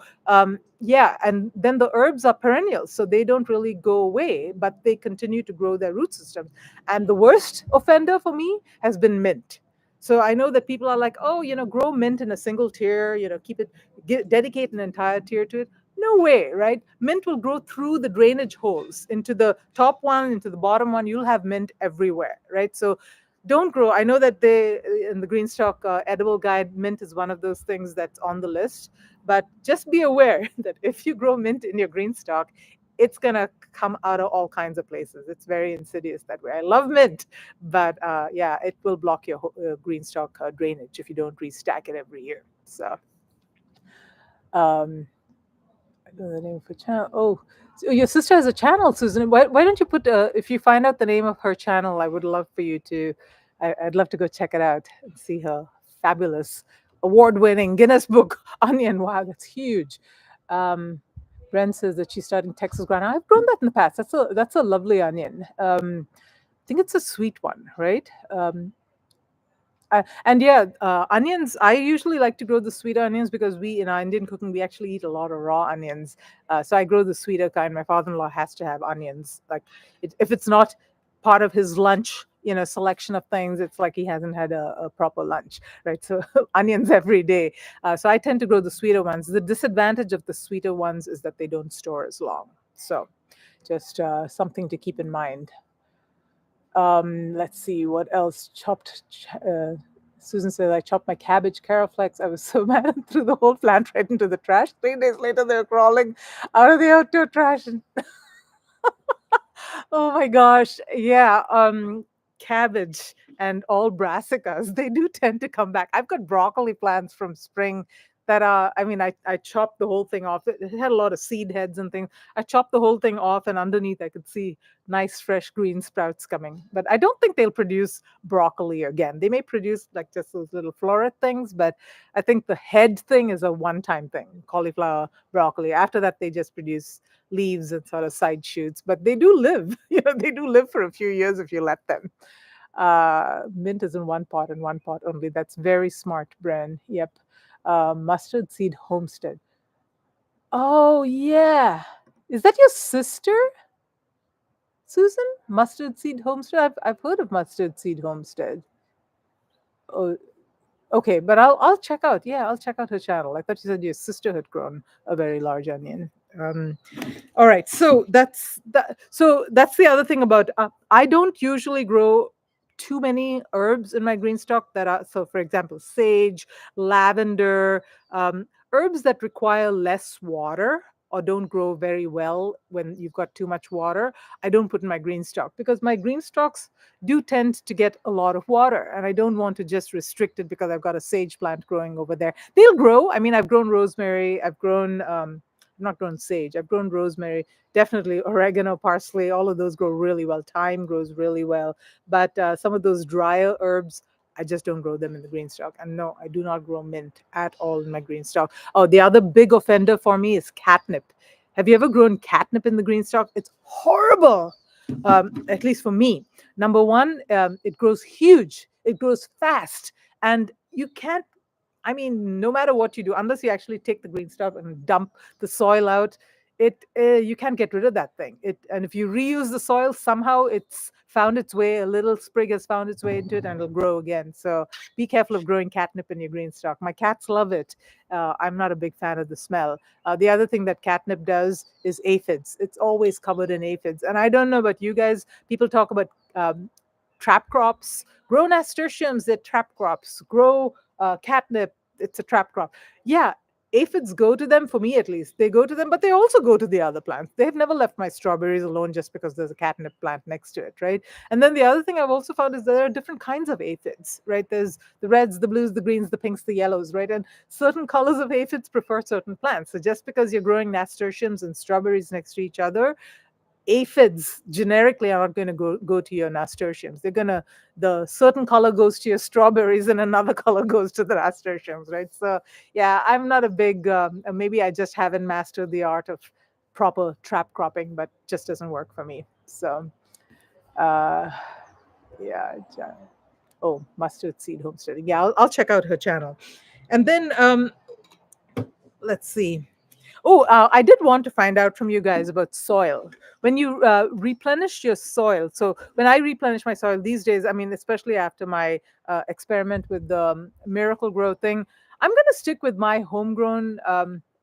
yeah, and then the herbs are perennial, so they don't really go away, but they continue to grow their root systems. And the worst offender for me has been mint. So I know that people are like, oh, grow mint in a single tier, keep it, dedicate an entire tier to it. No way, right? Mint will grow through the drainage holes into the top one, into the bottom one. You'll have mint everywhere, right? So don't grow. I know that they in the GreenStalk edible guide, mint is one of those things that's on the list. But just be aware that if you grow mint in your GreenStalk, it's gonna come out of all kinds of places. It's very insidious that way. I love mint, but yeah, it will block your GreenStalk drainage if you don't restack it every year. So. Um, I don't know the name of her channel. Oh, so your sister has a channel, Susan. Why don't you put, if you find out the name of her channel, I would love for you to, I'd love to go check it out and see her fabulous, award-winning Guinness Book onion. Wow, that's huge. Bren says that she's starting Texas ground. I've grown that in the past. That's a lovely onion. I think it's a sweet one, right? And yeah, onions. I usually like to grow the sweeter onions because we, in our Indian cooking, we actually eat a lot of raw onions. So I grow the sweeter kind. My father-in-law has to have onions. Like, if it's not part of his lunch, selection of things, it's like he hasn't had a proper lunch, right? So onions every day. So I tend to grow the sweeter ones. The disadvantage of the sweeter ones is that they don't store as long. So just something to keep in mind. Let's see what else. Susan said, I chopped my cabbage caraflex. I was so mad and threw the whole plant right into the trash. 3 days later, they were crawling out of the outdoor trash. And oh my gosh. Yeah. Cabbage and all brassicas, they do tend to come back. I've got broccoli plants from spring that are, I chopped the whole thing off. It had a lot of seed heads and things. I chopped the whole thing off, and underneath I could see nice fresh green sprouts coming. But I don't think they'll produce broccoli again. They may produce like just those little floret things, but I think the head thing is a one-time thing, cauliflower, broccoli. After that, they just produce leaves and sort of side shoots, but they do live. They do live for a few years if you let them. Mint is in one pot and one pot only. That's very smart, Bren. Yep. Mustard seed homestead. Oh yeah, is that your sister, Susan? Mustard seed homestead. I've heard of mustard seed homestead. Oh, okay, but I'll check out. Yeah, I'll check out her channel. I thought you said your sister had grown a very large onion. All right, so that's that. So that's the other thing about I don't usually grow too many herbs in my GreenStalk that are, so for example, sage, lavender, herbs that require less water or don't grow very well when you've got too much water. I don't put in my GreenStalk because my GreenStalks do tend to get a lot of water, and I don't want to just restrict it because I've got a sage plant growing over there. They'll grow. I've grown rosemary. I've grown not grown sage. I've grown rosemary, definitely oregano, parsley. All of those grow really well. Thyme grows really well, but some of those drier herbs, I just don't grow them in the GreenStalk. And no, I do not grow mint at all in my GreenStalk. Oh, the other big offender for me is catnip. Have you ever grown catnip in the GreenStalk? It's horrible, at least for me. Number one, it grows huge. It grows fast, and you can't. No matter what you do, unless you actually take the GreenStalk and dump the soil out, you can't get rid of that thing. And if you reuse the soil, somehow it's found its way. A little sprig has found its way into it, and it'll grow again. So be careful of growing catnip in your GreenStalk. My cats love it. I'm not a big fan of the smell. The other thing that catnip does is aphids. It's always covered in aphids. And I don't know about you guys. People talk about trap crops. Grow nasturtiums, they're trap crops. Grow catnip, it's a trap crop. Yeah, aphids go to them, for me at least. They go to them, but they also go to the other plants. They've never left my strawberries alone just because there's a catnip plant next to it, right? And then the other thing I've also found is there are different kinds of aphids, right? There's the reds, the blues, the greens, the pinks, the yellows, right? And certain colors of aphids prefer certain plants. So just because you're growing nasturtiums and strawberries next to each other, aphids generically are not going to go to your nasturtiums. They're going to, the certain color goes to your strawberries and another color goes to the nasturtiums, right? So yeah, I'm not a big, maybe I just haven't mastered the art of proper trap cropping, but just doesn't work for me. So uh, yeah. Oh, mustard seed homesteading. Yeah, I'll check out her channel. And then let's see. Oh, I did want to find out from you guys about soil. When you replenish your soil, so when I replenish my soil these days, I mean, especially after my experiment with the Miracle Grow thing, I'm going to stick with my homegrown,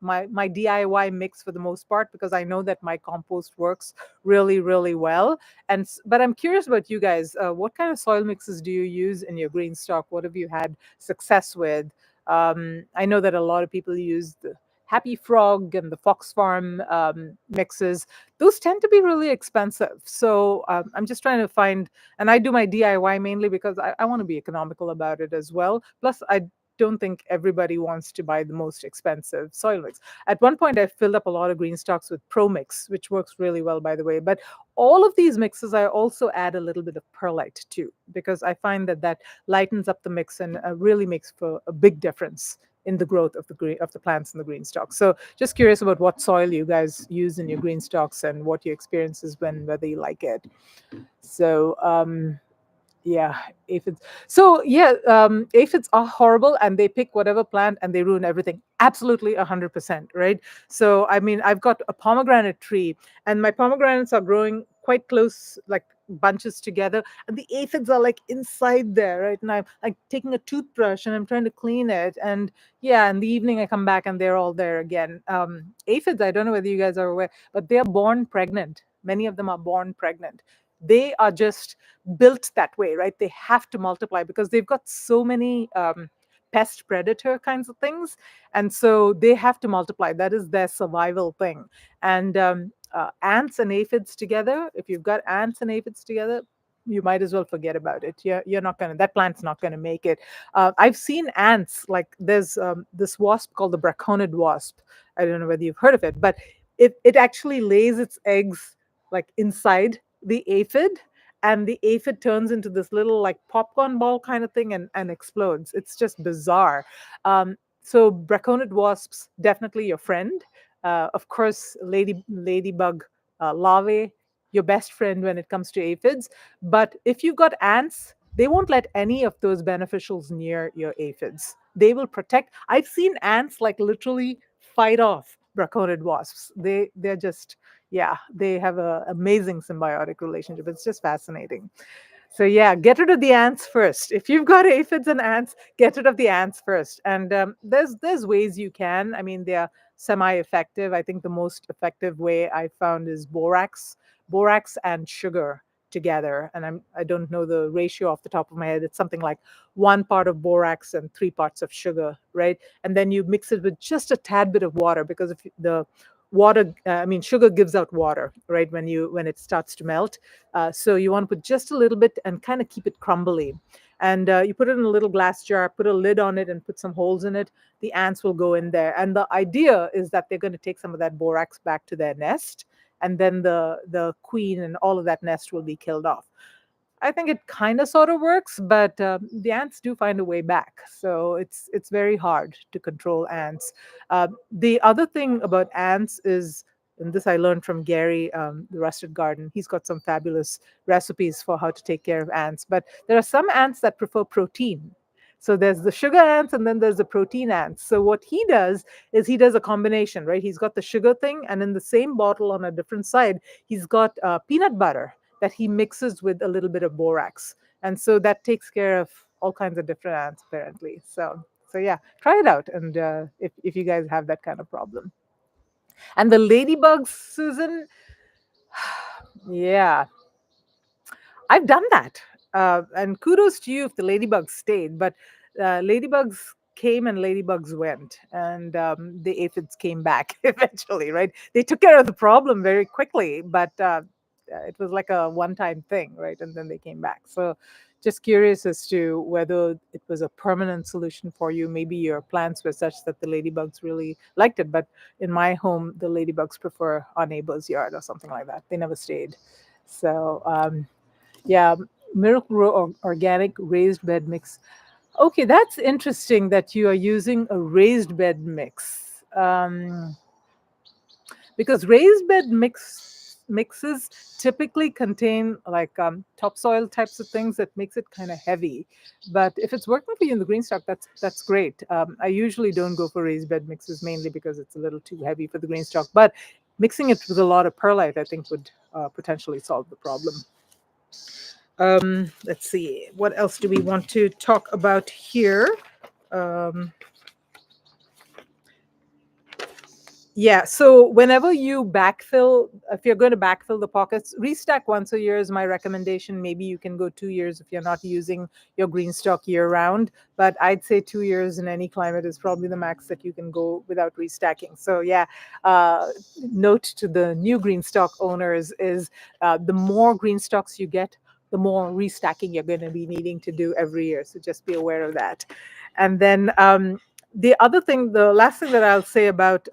my DIY mix for the most part, because I know that my compost works really, really well. And but I'm curious about you guys. What kind of soil mixes do you use in your green stock? What have you had success with? I know that a lot of people use the Happy Frog and the Fox Farm mixes. Those tend to be really expensive. So I'm just trying to find, and I do my DIY mainly because I want to be economical about it as well. Plus, I don't think everybody wants to buy the most expensive soil mix. At one point, I filled up a lot of green stocks with Pro Mix, which works really well, by the way. But all of these mixes, I also add a little bit of perlite too, because I find that that lightens up the mix and really makes for a big difference in the growth of the plants in the green stalks. So just curious about what soil you guys use in your green stalks and what your experience is when whether you like it. So yeah, aphids. So yeah, aphids are horrible, and they pick whatever plant and they ruin everything. Absolutely, 100%, right? So I mean, I've got a pomegranate tree, and my pomegranates are growing quite close, like bunches together, and the aphids are like inside there, right? And I'm like taking a toothbrush and I'm trying to clean it, and yeah, in the evening I come back and they're all there again. Aphids, I don't know whether you guys are aware, but they are born pregnant. Many of them are born pregnant. They are just built that way, right? They have to multiply because they've got so many pest predator kinds of things. And so they have to multiply. That is their survival thing. And ants and aphids together, if you've got ants and aphids together, you might as well forget about it. You're not going to, that plant's not going to make it. I've seen ants, like there's this wasp called the braconid wasp. I don't know whether you've heard of it, but it actually lays its eggs like inside the aphid, and the aphid turns into this little like popcorn ball kind of thing and explodes. It's just bizarre. So braconid wasps, definitely your friend. Of course, ladybug larvae, your best friend when it comes to aphids. But if you've got ants, they won't let any of those beneficials near your aphids. They will protect. I've seen ants like literally fight off braconid wasps. They're just, yeah, they have an amazing symbiotic relationship. It's just fascinating. So yeah, get rid of the ants first. If you've got aphids and ants, get rid of the ants first. And there's ways you can. I mean, they're semi-effective. I think the most effective way I found is borax and sugar together. And I don't know the ratio off the top of my head. It's something like 1 part of borax and 3 parts of sugar, right? And then you mix it with just a tad bit of water, because if the water, I mean, sugar gives out water, right? When it starts to melt. So you want to put just a little bit and kind of keep it crumbly. And you put it in a little glass jar, put a lid on it, and put some holes in it. The ants will go in there. And the idea is that they're going to take some of that borax back to their nest, and then the queen and all of that nest will be killed off. I think it kind of sort of works, but the ants do find a way back. So it's very hard to control ants. The other thing about ants is, and this I learned from Gary, the Rusted Garden. He's got some fabulous recipes for how to take care of ants. But there are some ants that prefer protein. So there's the sugar ants and then there's the protein ants. So what he does is he does a combination, right? He's got the sugar thing, and in the same bottle on a different side, he's got peanut butter that he mixes with a little bit of borax. And so that takes care of all kinds of different ants, apparently. So yeah, try it out. And if you guys have that kind of problem. And the ladybugs, Susan, yeah, I've done that. And kudos to you if the ladybugs stayed, but ladybugs came and ladybugs went, and the aphids came back eventually, right? They took care of the problem very quickly, but it was like a one-time thing, right? And then they came back. So just curious as to whether it was a permanent solution for you. Maybe your plants were such that the ladybugs really liked it, but in my home, the ladybugs prefer our neighbor's yard or something like that. They never stayed. So yeah, Miracle-Gro organic raised bed mix. Okay, that's interesting that you are using a raised bed mix. Because raised bed mixes typically contain like topsoil types of things that makes it kind of heavy. But if it's working for you in the GreenStalk, that's great. I usually don't go for raised bed mixes mainly because it's a little too heavy for the GreenStalk. But mixing it with a lot of perlite, I think, would potentially solve the problem. Let's see, what else do we want to talk about here? Yeah, so whenever you backfill, if you're going to backfill the pockets, restack once a year is my recommendation. Maybe you can go 2 years if you're not using your GreenStalk year round, but I'd say 2 years in any climate is probably the max that you can go without restacking. So yeah, note to the new GreenStalk owners is the more GreenStalks you get, the more restacking you're going to be needing to do every year. So just be aware of that. And then the other thing, the last thing that I'll say about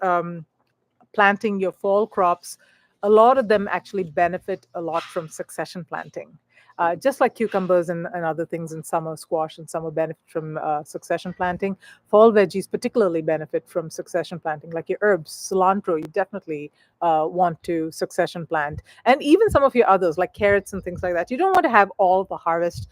planting your fall crops, a lot of them actually benefit a lot from succession planting. Just like cucumbers and other things in summer, squash and summer benefit from succession planting. Fall veggies particularly benefit from succession planting, like your herbs, cilantro, you definitely want to succession plant. And even some of your others, like carrots and things like that. You don't want to have all the harvest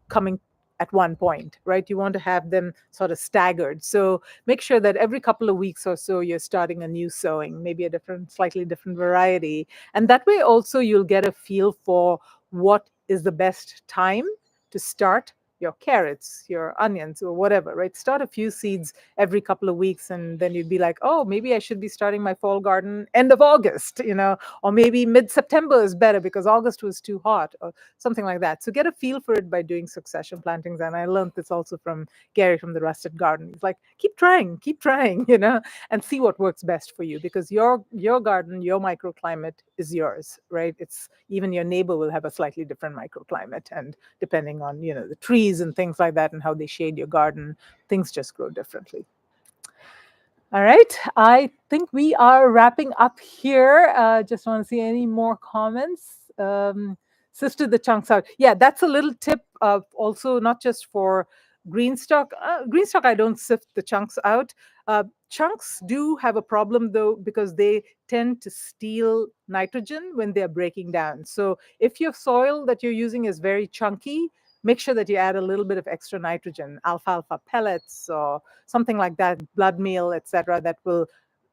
coming at one point, right? You want to have them sort of staggered. So make sure that every couple of weeks or so you're starting a new sowing, maybe a different, slightly different variety. And that way also you'll get a feel for what is the best time to start your carrots, your onions, or whatever, right? Start a few seeds every couple of weeks, and then you'd be like, oh, maybe I should be starting my fall garden end of August, or maybe mid-September is better because August was too hot, or something like that. So get a feel for it by doing succession plantings. And I learned this also from Gary from the Rusted Garden. He's like, keep trying, and see what works best for you, because your garden, your microclimate is yours, right? It's even your neighbor will have a slightly different microclimate, and depending on the trees and things like that and how they shade your garden, things just grow differently. All right, I think we are wrapping up here. Just want to see any more comments. Sister the chunks out. Yeah, that's a little tip also, not just for GreenStalk. GreenStalk, I don't sift the chunks out. Chunks do have a problem though, because they tend to steal nitrogen when they're breaking down. So if your soil that you're using is very chunky, make sure that you add a little bit of extra nitrogen, alfalfa pellets or something like that, blood meal, etc., that will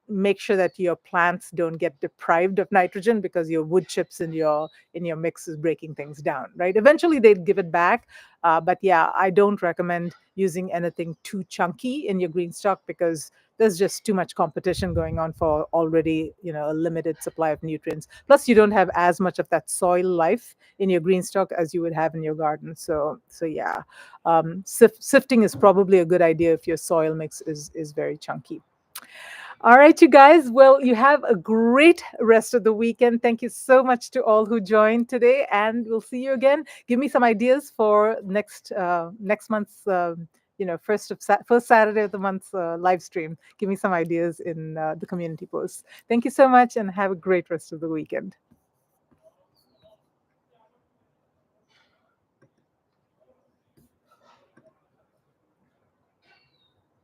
make sure that your plants don't get deprived of nitrogen because your wood chips in your mix is breaking things down, right? Eventually they'd give it back, but yeah, I don't recommend using anything too chunky in your GreenStalk because there's just too much competition going on for already a limited supply of nutrients. Plus you don't have as much of that soil life in your GreenStalk as you would have in your garden. So yeah, sifting is probably a good idea if your soil mix is very chunky. All right, you guys. Well, you have a great rest of the weekend. Thank you so much to all who joined today, and we'll see you again. Give me some ideas for next month's first Saturday of the month's live stream. Give me some ideas in the community post. Thank you so much, and have a great rest of the weekend.